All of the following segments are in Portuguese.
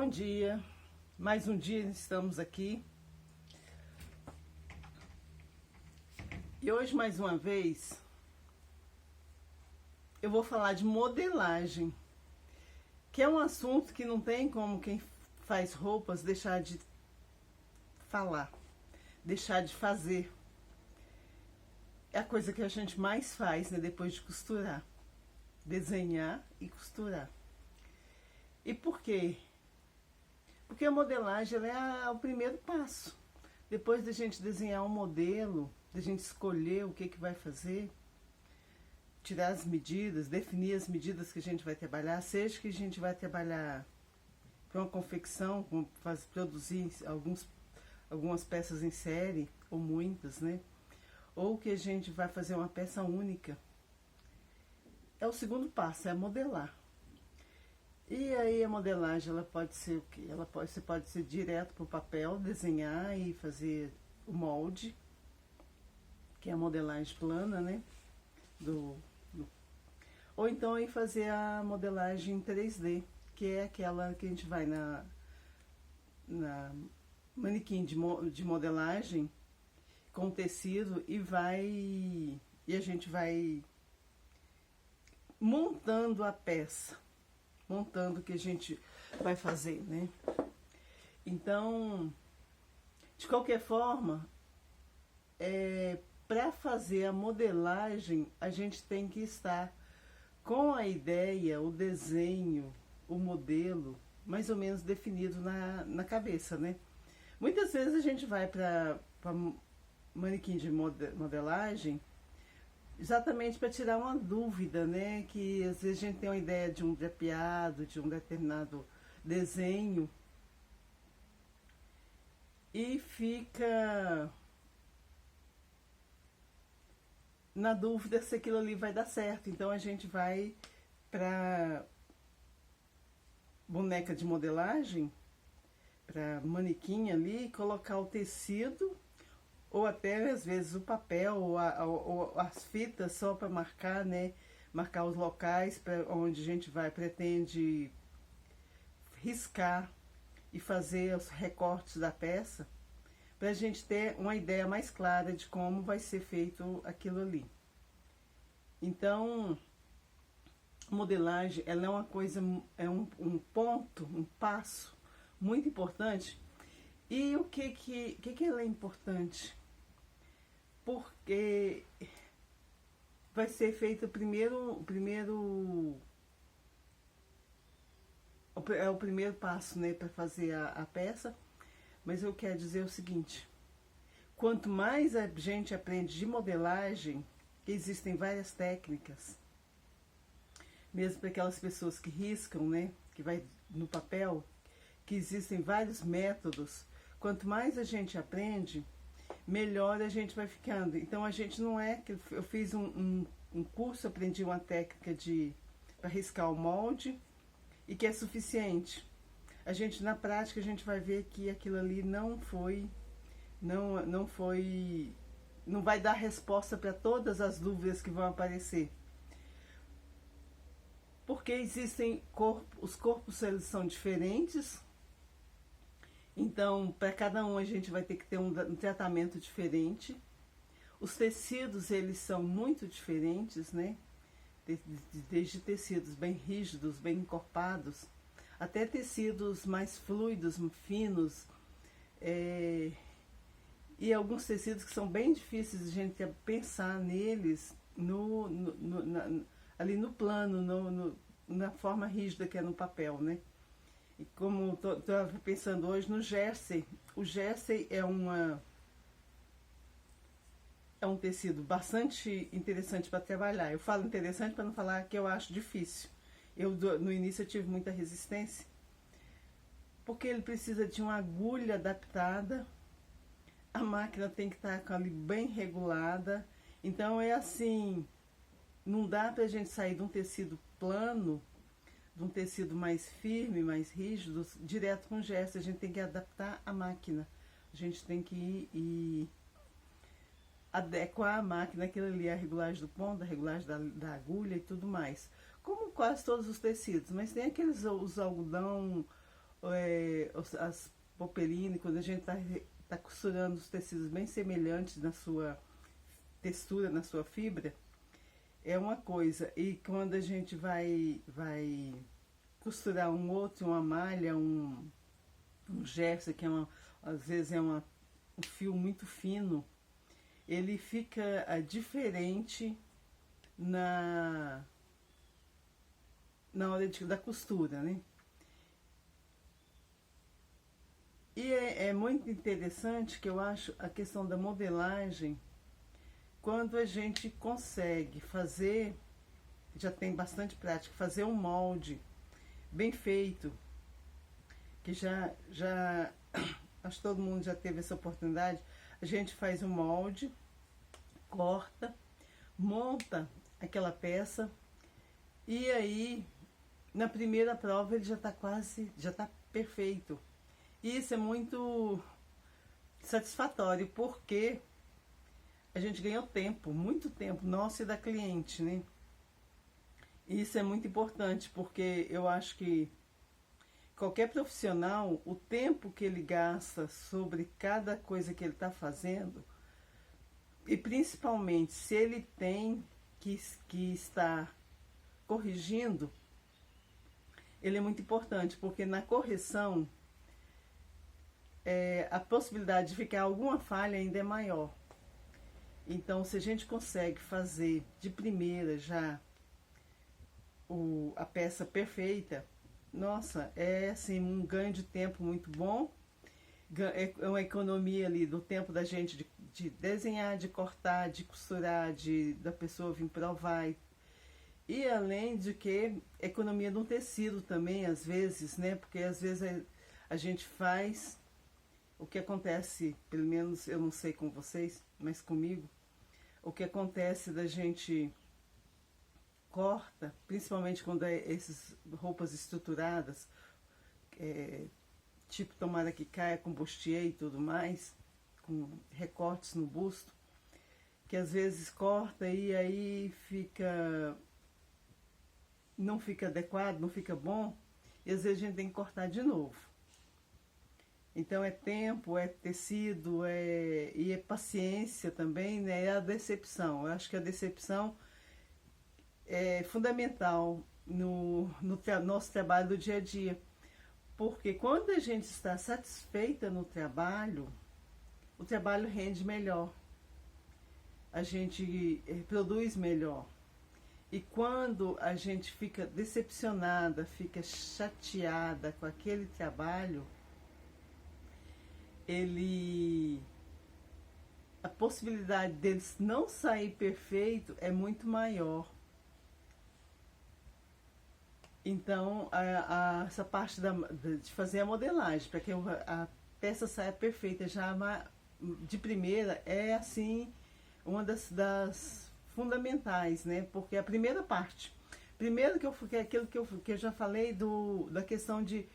Bom dia, mais um dia estamos aqui e hoje mais uma vez eu vou falar de modelagem, que é um assunto que não tem como quem faz roupas deixar de falar, deixar de fazer. É a coisa que a gente mais faz, né, depois de costurar, desenhar e costurar. E por quê? Porque a modelagem ela é o primeiro passo. Depois da gente desenhar um modelo, da gente escolher o que vai fazer, tirar as medidas, definir as medidas que a gente vai trabalhar, seja que a gente vai trabalhar para uma confecção, produzir algumas peças em série, ou muitas, né? Ou que a gente vai fazer uma peça única. É o segundo passo, é modelar. E aí a modelagem ela pode ser o quê? Você pode ser direto para o papel, desenhar e fazer o molde, que é a modelagem plana, né? Ou então aí fazer a modelagem em 3D, que é aquela que a gente vai na manequim de modelagem com tecido e a gente vai montando a peça. Montando o que a gente vai fazer, né? Então, de qualquer forma, para fazer a modelagem, a gente tem que estar com a ideia, o desenho, o modelo, mais ou menos definido na cabeça, né? Muitas vezes a gente vai para manequim de modelagem exatamente para tirar uma dúvida, né? Que às vezes a gente tem uma ideia de um drapeado, de um determinado desenho e fica na dúvida se aquilo ali vai dar certo. Então a gente vai para boneca de modelagem, para manequim ali, colocar o tecido ou até às vezes o papel ou as fitas só para marcar, né? Marcar os locais onde a gente pretende riscar e fazer os recortes da peça, para a gente ter uma ideia mais clara de como vai ser feito aquilo ali. Então, modelagem ela é uma coisa, é um ponto, um passo muito importante. E o que ela é importante? Porque vai ser feito o primeiro passo, né, para fazer a peça. Mas eu quero dizer o seguinte: quanto mais a gente aprende de modelagem, que existem várias técnicas, mesmo para aquelas pessoas que riscam, né, que vai no papel, que existem vários métodos. Quanto mais a gente aprende, melhor a gente vai ficando. Então a gente não é que eu fiz um curso, aprendi uma técnica para riscar o molde e que é suficiente. A gente na prática a gente vai ver que aquilo ali não vai dar resposta para todas as dúvidas que vão aparecer. Porque existem os corpos eles são diferentes. Então, para cada um a gente vai ter que ter um tratamento diferente. Os tecidos, eles são muito diferentes, né? Desde tecidos bem rígidos, bem encorpados, até tecidos mais fluidos, finos. E alguns tecidos que são bem difíceis de a gente pensar neles ali no plano, na forma rígida que é no papel, né? E como estou pensando hoje no jersey, o jersey é um tecido bastante interessante para trabalhar. Eu falo interessante para não falar que eu acho difícil. No início eu tive muita resistência, porque ele precisa de uma agulha adaptada, a máquina tem que estar ali bem regulada. Então é assim, não dá para a gente sair de um tecido plano, de um tecido mais firme, mais rígido, direto com gesso. A gente tem que adaptar a máquina. A gente tem que ir adequar a máquina, aquilo ali, a regulagem do ponto, a regulagem da agulha e tudo mais. Como quase todos os tecidos, mas tem os algodão as popeline, quando a gente tá costurando os tecidos bem semelhantes na sua textura, na sua fibra, é uma coisa. E quando a gente vai costurar um outro, uma malha, um gesso, que às vezes é um fio muito fino, ele fica diferente na hora da costura, né? E é muito interessante, que eu acho, a questão da modelagem, quando a gente consegue fazer, já tem bastante prática, fazer um molde bem feito, que já acho que todo mundo já teve essa oportunidade. A gente faz um molde, corta, monta aquela peça, e aí na primeira prova ele já está perfeito. E isso é muito satisfatório, porque a gente ganhou tempo, muito tempo, nosso e da cliente, né? E isso é muito importante, porque eu acho que qualquer profissional, o tempo que ele gasta sobre cada coisa que ele está fazendo, e principalmente se ele tem que estar corrigindo, ele é muito importante, porque na correção a possibilidade de ficar alguma falha ainda é maior. Então, se a gente consegue fazer de primeira já a peça perfeita, nossa, é assim um ganho de tempo muito bom. É uma economia ali do tempo da gente de desenhar, de cortar, de costurar, da pessoa vir provar. E além de que economia no tecido também, às vezes, né? Porque às vezes a gente faz o que acontece, pelo menos eu não sei com vocês, mas comigo, o que acontece da gente corta, principalmente quando é essas roupas estruturadas, tipo tomara que caia, com bustier e tudo mais, com recortes no busto, que às vezes corta e aí não fica adequado, não fica bom, e às vezes a gente tem que cortar de novo. Então é tempo, é tecido, e é paciência também, né? É a decepção. Eu acho que a decepção é fundamental no nosso trabalho do dia a dia. Porque quando a gente está satisfeita no trabalho, o trabalho rende melhor. A gente produz melhor. E quando a gente fica decepcionada, fica chateada com aquele trabalho, a possibilidade deles não sair perfeito é muito maior. Então, essa parte de fazer a modelagem, para que a peça saia perfeita já de primeira, é assim uma das fundamentais, né? Porque a primeira parte, primeiro que é aquilo que eu já falei da questão de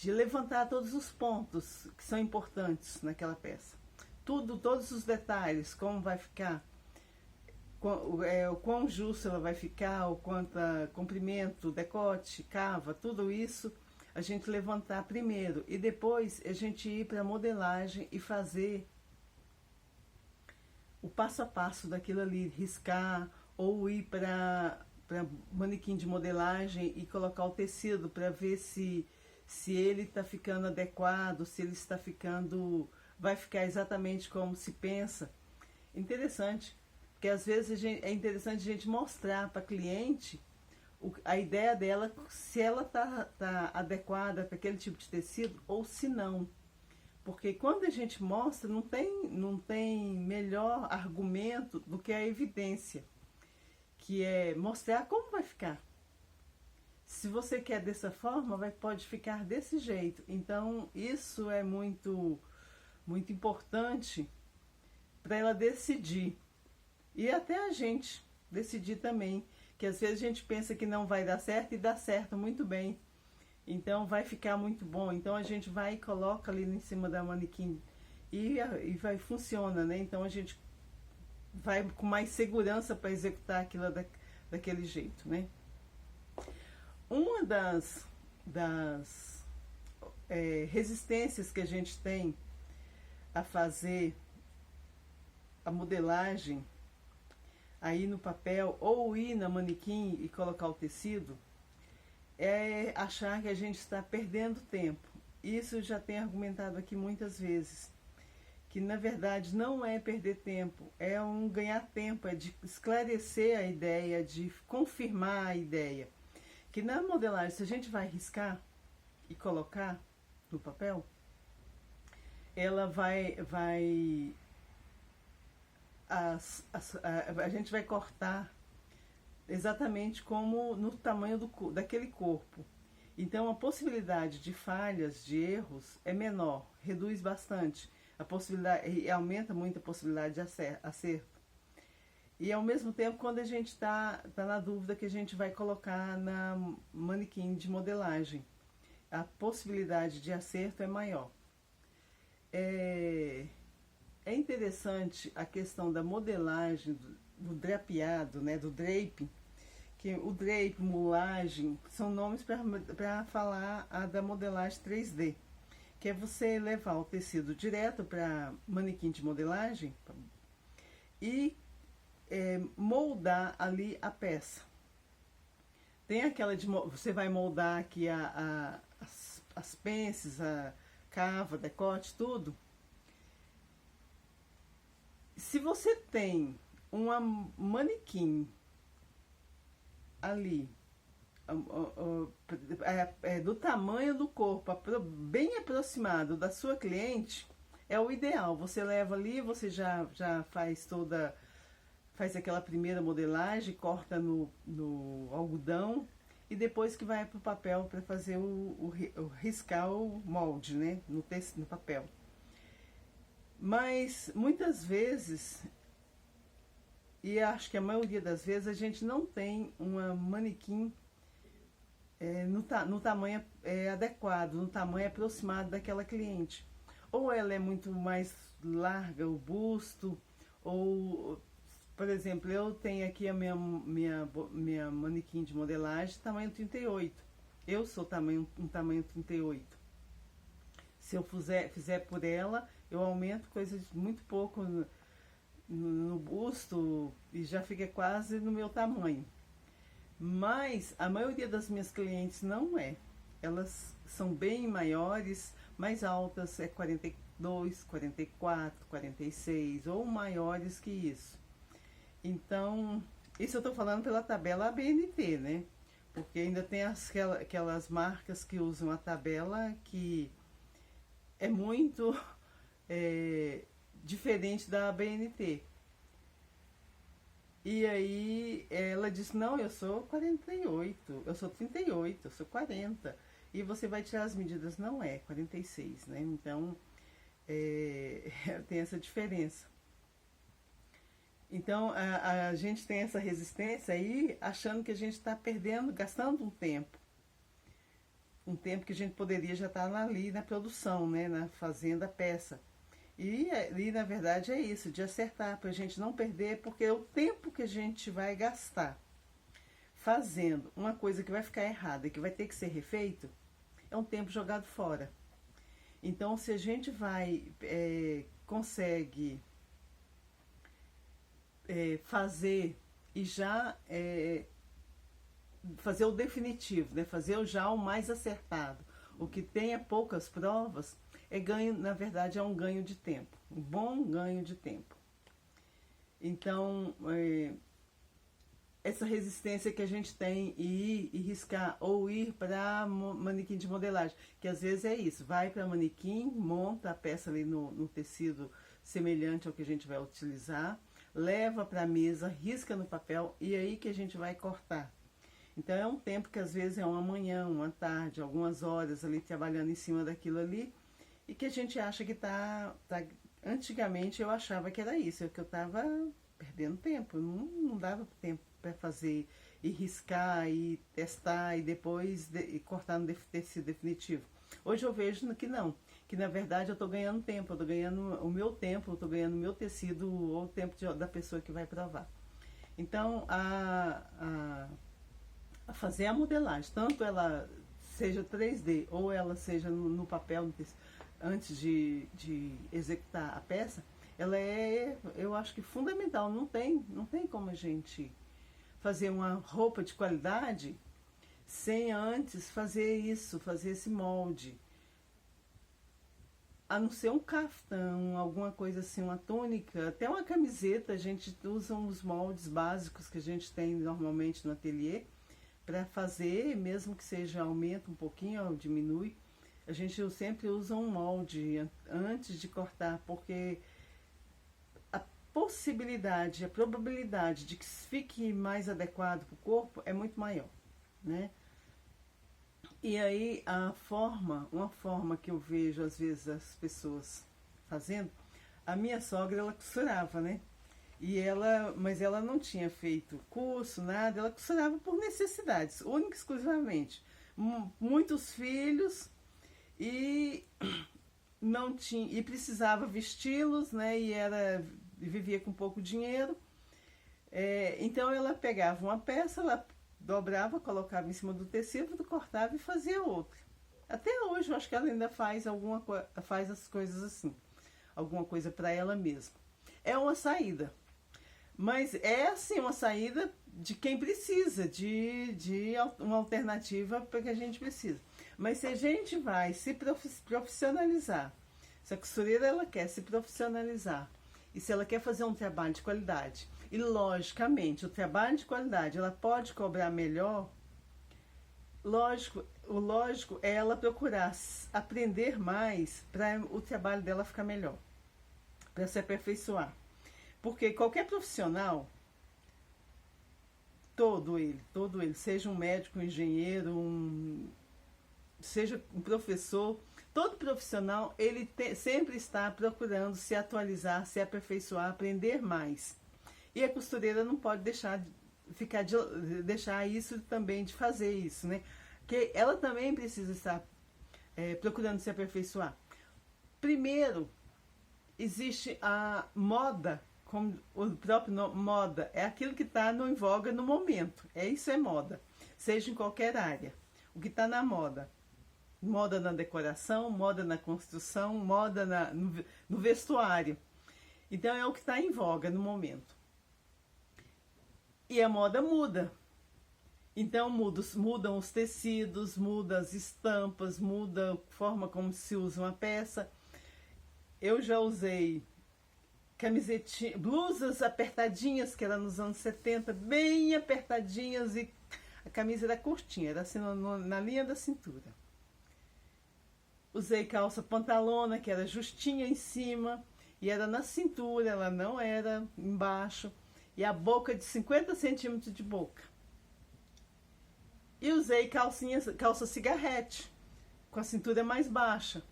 levantar todos os pontos que são importantes naquela peça. Todos os detalhes, como vai ficar, o quão justo ela vai ficar, o quanto comprimento, decote, cava, tudo isso a gente levantar primeiro. E depois a gente ir para a modelagem e fazer o passo a passo daquilo ali, riscar, ou ir para manequim de modelagem e colocar o tecido para ver se ele está ficando adequado, se ele está vai ficar exatamente como se pensa. Interessante, porque às vezes é interessante a gente mostrar para a cliente a ideia dela, se ela tá adequada para aquele tipo de tecido ou se não. Porque quando a gente mostra, não tem melhor argumento do que a evidência, que é mostrar como vai ficar. Se você quer dessa forma, pode ficar desse jeito. Então, isso é muito, muito importante para ela decidir. E até a gente decidir também. Que às vezes a gente pensa que não vai dar certo e dá certo muito bem. Então, vai ficar muito bom. Então, a gente vai e coloca ali em cima da manequim e funciona, né? Então, a gente vai com mais segurança para executar aquilo daquele jeito, né? Uma das resistências que a gente tem a fazer a modelagem aí no papel ou ir na manequim e colocar o tecido, é achar que a gente está perdendo tempo. Isso eu já tenho argumentado aqui muitas vezes, que na verdade não é perder tempo, é um ganhar tempo, é de esclarecer a ideia, de confirmar a ideia. Que na modelagem, se a gente vai riscar e colocar no papel, ela a gente vai cortar exatamente como no tamanho daquele corpo. Então a possibilidade de falhas, de erros é menor, reduz bastante a possibilidade e aumenta muito a possibilidade de acerto. E ao mesmo tempo, quando a gente tá na dúvida que a gente vai colocar na manequim de modelagem, a possibilidade de acerto é maior. É interessante a questão da modelagem, do drapeado, né, do drape, que o drape, mulagem, são nomes para falar da modelagem 3D, que é você levar o tecido direto para manequim de modelagem e moldar ali a peça. Tem aquela de você vai moldar aqui as pences, a cava, decote, tudo. Se você tem uma manequim ali do tamanho do corpo, bem aproximado da sua cliente, é o ideal. Você leva ali, você já faz aquela primeira modelagem, corta no algodão e depois que vai para o papel para fazer riscar o molde, né, no papel. Mas muitas vezes, e acho que a maioria das vezes, a gente não tem uma manequim no tamanho adequado, no tamanho aproximado daquela cliente. Ou ela é muito mais larga, o busto, ou, por exemplo, eu tenho aqui a minha manequim de modelagem tamanho 38. Eu sou um tamanho 38. Se eu fizer por ela, eu aumento coisas muito pouco no busto e já fica quase no meu tamanho. Mas a maioria das minhas clientes não é. Elas são bem maiores, mais altas, 42, 44, 46 ou maiores que isso. Então, isso eu estou falando pela tabela ABNT, né? Porque ainda tem aquelas marcas que usam a tabela que é muito diferente da ABNT. E aí ela disse, não, eu sou 48, eu sou 38, eu sou 40. E você vai tirar as medidas, não é 46, né? Então, tem essa diferença. Então, a gente tem essa resistência aí, achando que a gente está perdendo, gastando um tempo. Um tempo que a gente poderia já estar ali na produção, né? Fazendo a peça. E na verdade é isso, de acertar, para a gente não perder, porque o tempo que a gente vai gastar fazendo uma coisa que vai ficar errada e que vai ter que ser refeito, é um tempo jogado fora. Então, se a gente consegue fazer e já fazer o definitivo, né? Fazer já o mais acertado, o que tenha poucas provas, na verdade é um ganho de tempo, um bom ganho de tempo. Então, essa resistência que a gente tem em ir e riscar ou ir para manequim de modelagem, que às vezes é isso, vai para manequim, monta a peça ali no tecido semelhante ao que a gente vai utilizar, leva para a mesa, risca no papel e aí que a gente vai cortar. Então é um tempo que às vezes é uma manhã, uma tarde, algumas horas ali trabalhando em cima daquilo ali, e que a gente acha que antigamente eu achava que era isso, que eu estava perdendo tempo, não dava tempo para fazer e riscar e testar e depois cortar no tecido definitivo. Hoje eu vejo que não, que na verdade eu estou ganhando tempo, eu estou ganhando o meu tempo, eu estou ganhando o meu tecido ou o tempo da pessoa que vai provar. Então, a fazer a modelagem, tanto ela seja 3D ou ela seja no papel antes de executar a peça, ela é, eu acho que fundamental. Não tem como a gente fazer uma roupa de qualidade sem antes fazer isso, fazer esse molde. A não ser um caftão, alguma coisa assim, uma túnica, até uma camiseta, a gente usa os moldes básicos que a gente tem normalmente no ateliê para fazer, mesmo que seja aumenta um pouquinho ou diminui. A gente sempre usa um molde antes de cortar, porque a possibilidade, a probabilidade de que fique mais adequado para o corpo é muito maior, né? E aí uma forma que eu vejo às vezes as pessoas fazendo, a minha sogra ela costurava, né? Mas ela não tinha feito curso, nada, ela costurava por necessidades, única e exclusivamente. Muitos filhos e não tinha e precisava vesti-los, né? Vivia com pouco dinheiro. Então ela pegava uma peça, ela dobrava, colocava em cima do tecido, cortava e fazia outra. Até hoje eu acho que ela ainda faz faz as coisas assim, alguma coisa para ela mesma. É uma saída, mas é assim uma saída de quem precisa, de uma alternativa para que a gente precisa. Mas se a gente vai se profissionalizar, se a costureira ela quer se profissionalizar e se ela quer fazer um trabalho de qualidade, e logicamente o trabalho de qualidade ela pode cobrar melhor, o lógico é ela procurar aprender mais para o trabalho dela ficar melhor, para se aperfeiçoar. Porque qualquer profissional, todo ele, seja um médico, um engenheiro, seja um professor, todo profissional, ele sempre está procurando se atualizar, se aperfeiçoar, aprender mais. E a costureira não pode deixar isso também, de fazer isso, né? Porque ela também precisa estar procurando se aperfeiçoar. Primeiro, existe a moda, como o próprio nome, moda, é aquilo que está em voga no momento. Isso é moda, seja em qualquer área. O que está na moda. Moda na decoração, moda na construção, moda no vestuário. Então é o que está em voga no momento. E a moda muda. Então mudam os tecidos, mudam as estampas, muda a forma como se usa uma peça. Eu já usei camisetinhas, blusas apertadinhas, que era nos anos 70, bem apertadinhas, e a camisa era curtinha, era assim na linha da cintura. Usei calça pantalona, que era justinha em cima, e era na cintura, ela não era embaixo. E a boca de 50 centímetros de boca. E usei calça cigarrete, com a cintura mais baixa.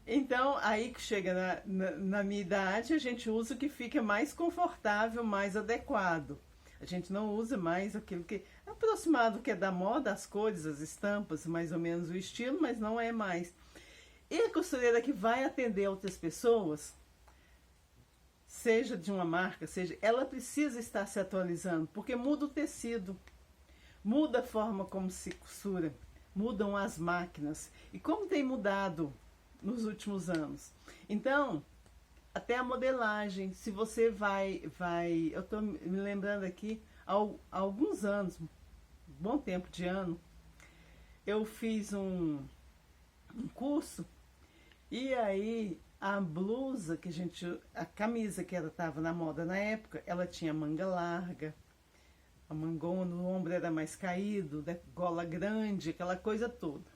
Então, aí que chega na minha idade, a gente usa o que fica mais confortável, mais adequado. A gente não usa mais aquilo que é aproximado, que é da moda, as cores, as estampas, mais ou menos o estilo, mas não é mais. E a costureira que vai atender outras pessoas, seja de uma marca, ela precisa estar se atualizando, porque muda o tecido, muda a forma como se costura, mudam as máquinas. E como tem mudado nos últimos anos? Então, até a modelagem, se você eu estou me lembrando aqui, há alguns anos, bom tempo de ano, eu fiz um curso, e aí a blusa a camisa que estava na moda na época, ela tinha manga larga, a mangona, o ombro era mais caído, gola grande, aquela coisa toda.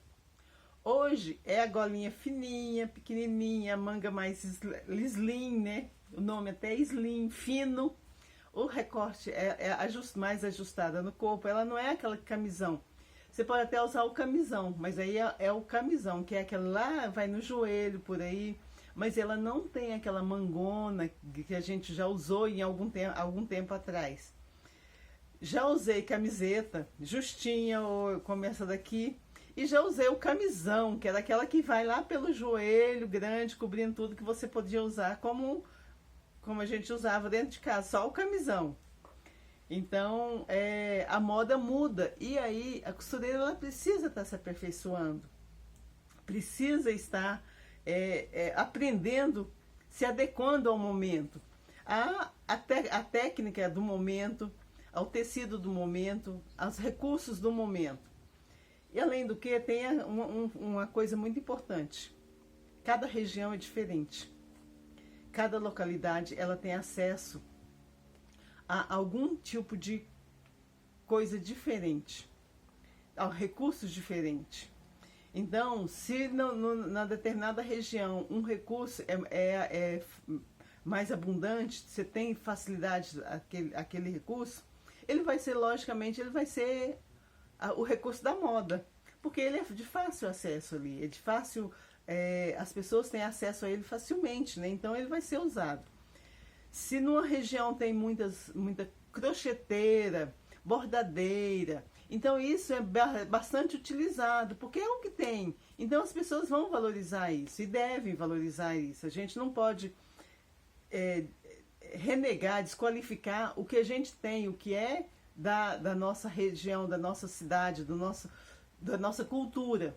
Hoje é a golinha fininha, pequenininha, a manga mais slim, né? O nome até é slim, fino. O recorte mais ajustada no corpo, ela não é aquela camisão. Você pode até usar o camisão, mas aí é o camisão, que é aquela lá, vai no joelho, por aí. Mas ela não tem aquela mangona que a gente já usou em algum tempo atrás. Já usei camiseta justinha, ou como essa daqui, e já usei o camisão, que era aquela que vai lá pelo joelho, grande, cobrindo tudo, que você podia usar como a gente usava dentro de casa, só o camisão. Então, a moda muda e aí a costureira ela precisa estar se aperfeiçoando, precisa estar aprendendo, se adequando ao momento, a técnica do momento, ao tecido do momento, aos recursos do momento. E além do que, tem uma coisa muito importante. Cada região é diferente. Cada localidade ela tem acesso a algum tipo de coisa diferente, a recursos diferentes. Então, se na determinada região um recurso é mais abundante, você tem facilidade aquele recurso, ele vai ser, logicamente, ele vai ser o recurso da moda, porque ele é de fácil acesso ali, é de fácil, as pessoas têm acesso a ele facilmente, né? Então ele vai ser usado. Se numa região tem muita crocheteira, bordadeira, então isso é bastante utilizado, porque é o que tem. Então as pessoas vão valorizar isso e devem valorizar isso. A gente não pode renegar, desqualificar o que a gente tem, o que é da nossa região, da nossa cidade, da nossa cultura.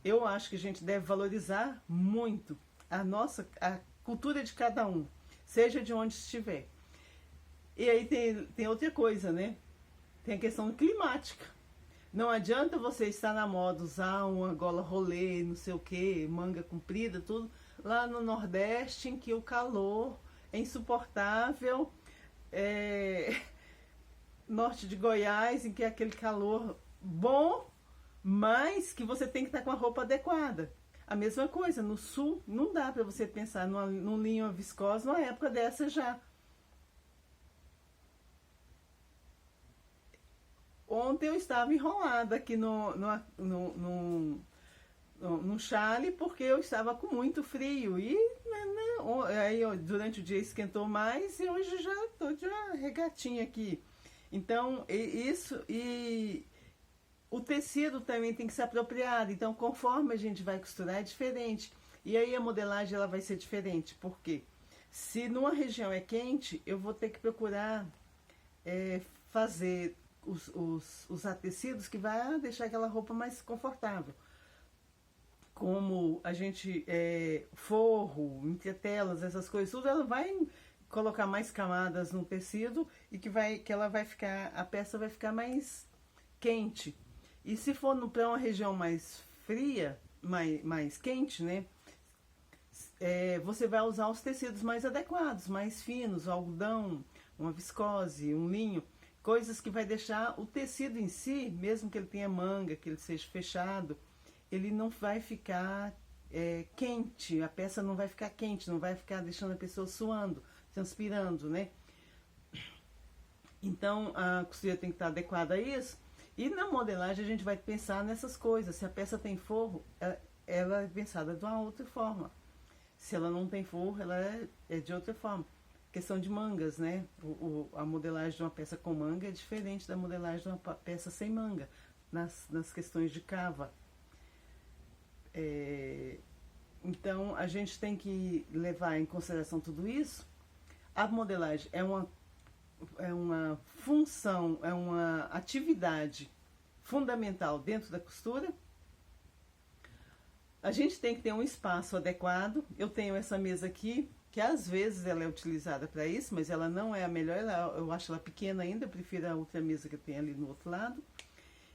Eu acho que a gente deve valorizar muito a cultura de cada um, seja de onde estiver. E aí tem outra coisa, né? Tem a questão climática. Não adianta você estar na moda, usar uma gola rolê, não sei o que, manga comprida, tudo, lá no Nordeste, em que o calor é insuportável, norte de Goiás, em que é aquele calor bom, mas que você tem que estar com a roupa adequada. A mesma coisa, no sul, não dá para você pensar num linho viscose numa época dessa já. Ontem eu estava enrolada aqui num chale porque eu estava com muito frio e aí durante o dia esquentou mais e hoje já estou de uma regatinha aqui. Então, o tecido também tem que ser apropriado. Então, conforme a gente vai costurar, é diferente. E aí a modelagem ela vai ser diferente. Por quê? Se numa região é quente, eu vou ter que procurar fazer usar tecidos que vai deixar aquela roupa mais confortável. Como a gente, forro, entretelas, essas coisas, tudo, ela vai colocar mais camadas no tecido e que ela vai ficar, a peça vai ficar mais quente. E se for para uma região mais fria, mais quente, né? Você vai usar os tecidos mais adequados, mais finos, o algodão, uma viscose, um linho, coisas que vai deixar o tecido em si, mesmo que ele tenha manga, que ele seja fechado, ele não vai ficar quente, a peça não vai ficar quente, não vai ficar deixando a pessoa suando, transpirando, né? Então a costura tem que estar adequada a isso. E na modelagem a gente vai pensar nessas coisas. Se a peça tem forro, ela é pensada de uma outra forma. Se ela não tem forro, ela é de outra forma. Questão de mangas, né? A modelagem de uma peça com manga é diferente da modelagem de uma peça sem manga, nas questões de cava. Então a gente tem que levar em consideração tudo isso. A modelagem é uma função, é uma atividade fundamental dentro da costura. A gente tem que ter um espaço adequado. Eu tenho essa mesa aqui, que às vezes ela é utilizada para isso, mas ela não é a melhor, eu acho ela pequena ainda, eu prefiro a outra mesa que tem ali no outro lado.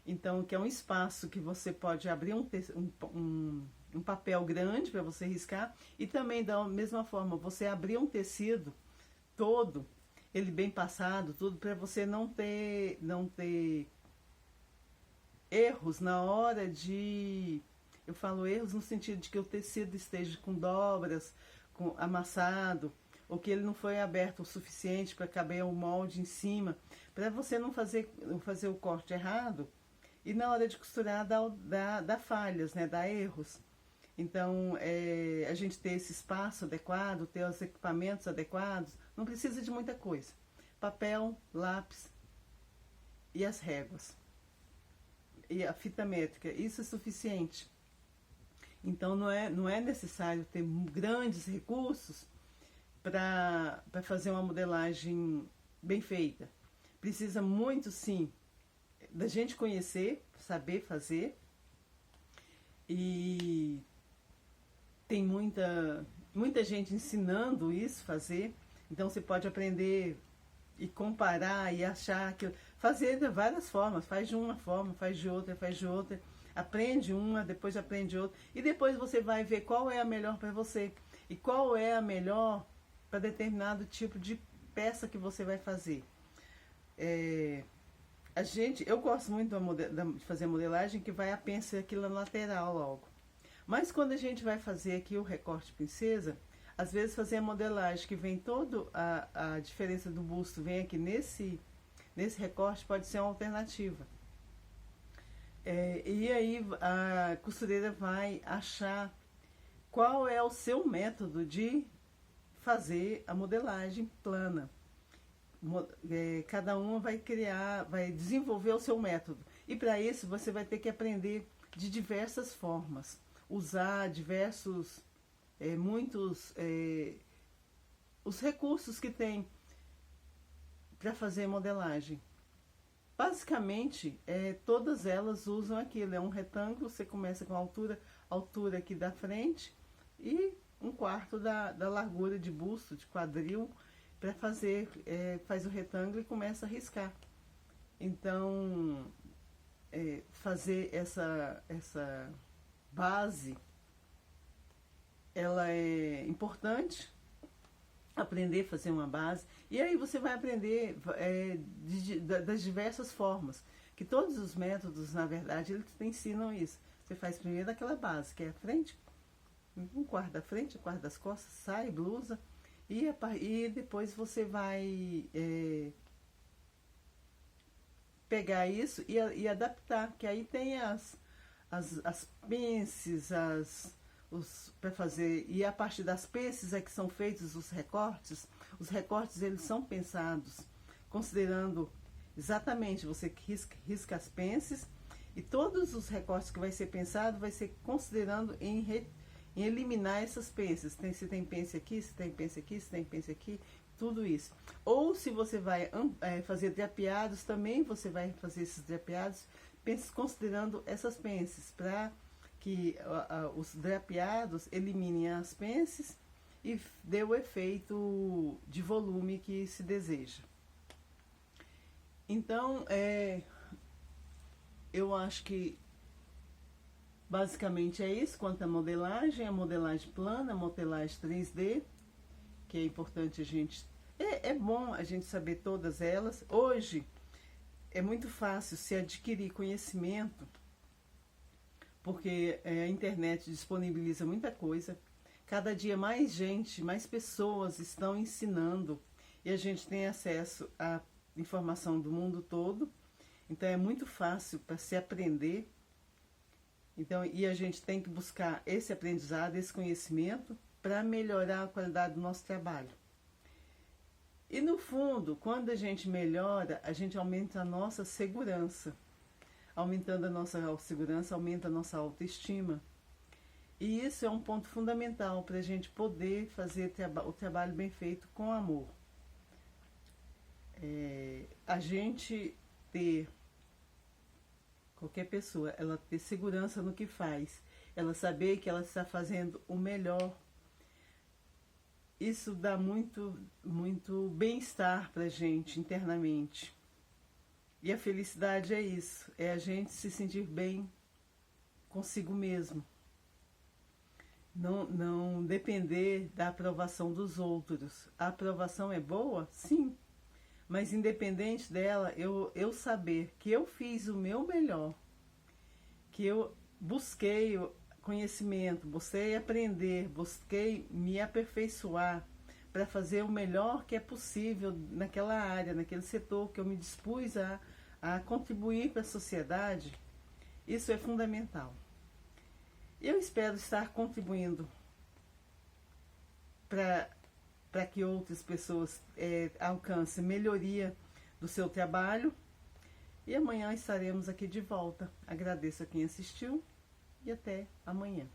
Então, que é um espaço que você pode abrir um papel grande para você riscar, e também da mesma forma, você abrir um tecido todo, ele bem passado, tudo, para você não ter erros na hora de... Eu falo erros no sentido de que o tecido esteja com dobras, amassado, ou que ele não foi aberto o suficiente para caber o molde em cima, para você não fazer o corte errado e na hora de costurar dar falhas, né, dar erros. Então, a gente ter esse espaço adequado, ter os equipamentos adequados, não precisa de muita coisa. Papel, lápis e as réguas. E a fita métrica, isso é suficiente. Então, não é necessário ter grandes recursos para fazer uma modelagem bem feita. precisa muito, sim, da gente conhecer, saber fazer. E tem muita gente ensinando isso, fazer. Então você pode aprender e comparar e achar que fazer de várias formas, faz de uma forma, faz de outra, aprende uma, depois aprende outra, e depois você vai ver qual é a melhor para você e qual é a melhor para determinado tipo de peça que você vai fazer. Eu gosto muito de fazer modelagem que vai a pence aqui na lateral logo. Mas quando a gente vai fazer aqui o recorte princesa, às vezes fazer a modelagem que vem toda a diferença do busto, vem aqui nesse recorte, pode ser uma alternativa. E aí a costureira vai achar qual é o seu método de fazer a modelagem plana. Cada uma vai desenvolver o seu método. E para isso você vai ter que aprender de diversas formas. Usar os recursos que tem para fazer modelagem. Basicamente, todas elas usam aquilo. É um retângulo, você começa com a altura aqui da frente e 1/4 da largura de busto, de quadril, para fazer, faz o retângulo e começa a riscar. Então, fazer essa base, ela é importante, aprender a fazer uma base, e aí você vai aprender das diversas formas, que todos os métodos, na verdade, eles te ensinam isso. Você faz primeiro aquela base, que é a frente, 1/4 da frente, 1/4 das costas, sai, blusa, e depois você vai pegar isso e adaptar, que aí tem as pences, para fazer, e a partir das pences é que são feitos os recortes. Os recortes, eles são pensados considerando exatamente, você risca as pences, e todos os recortes que vai ser pensado, vai ser considerando em eliminar essas pences. Se tem pence aqui, se tem pence aqui, se tem pence aqui, tudo isso. Ou se você vai fazer drapeados, também você vai fazer esses drapeados considerando essas pences, para que os drapeados eliminem as pences e dê o efeito de volume que se deseja. Então, eu acho que basicamente é isso quanto à modelagem, a modelagem plana, a modelagem 3D, que é importante a gente... É bom a gente saber todas elas. Hoje é muito fácil se adquirir conhecimento, porque a internet disponibiliza muita coisa. Cada dia mais gente, mais pessoas estão ensinando, e a gente tem acesso à informação do mundo todo. Então é muito fácil para se aprender. Então, e a gente tem que buscar esse aprendizado, esse conhecimento, para melhorar a qualidade do nosso trabalho. E no fundo, quando a gente melhora, a gente aumenta a nossa segurança. Aumentando a nossa segurança, aumenta a nossa autoestima. E isso é um ponto fundamental para a gente poder fazer o trabalho bem feito com amor. A gente ter, qualquer pessoa, ela ter segurança no que faz, ela saber que ela está fazendo o melhor, isso dá muito bem-estar para a gente internamente. E a felicidade é isso, é a gente se sentir bem consigo mesmo. Não depender da aprovação dos outros. A aprovação é boa? Sim. Mas independente dela, eu saber que eu fiz o meu melhor, que eu busquei conhecimento, busquei aprender, busquei me aperfeiçoar para fazer o melhor que é possível naquela área, naquele setor que eu me dispus a contribuir para a sociedade. Isso é fundamental. Eu espero estar contribuindo para que outras pessoas alcancem melhoria do seu trabalho. E amanhã estaremos aqui de volta. Agradeço a quem assistiu e até amanhã.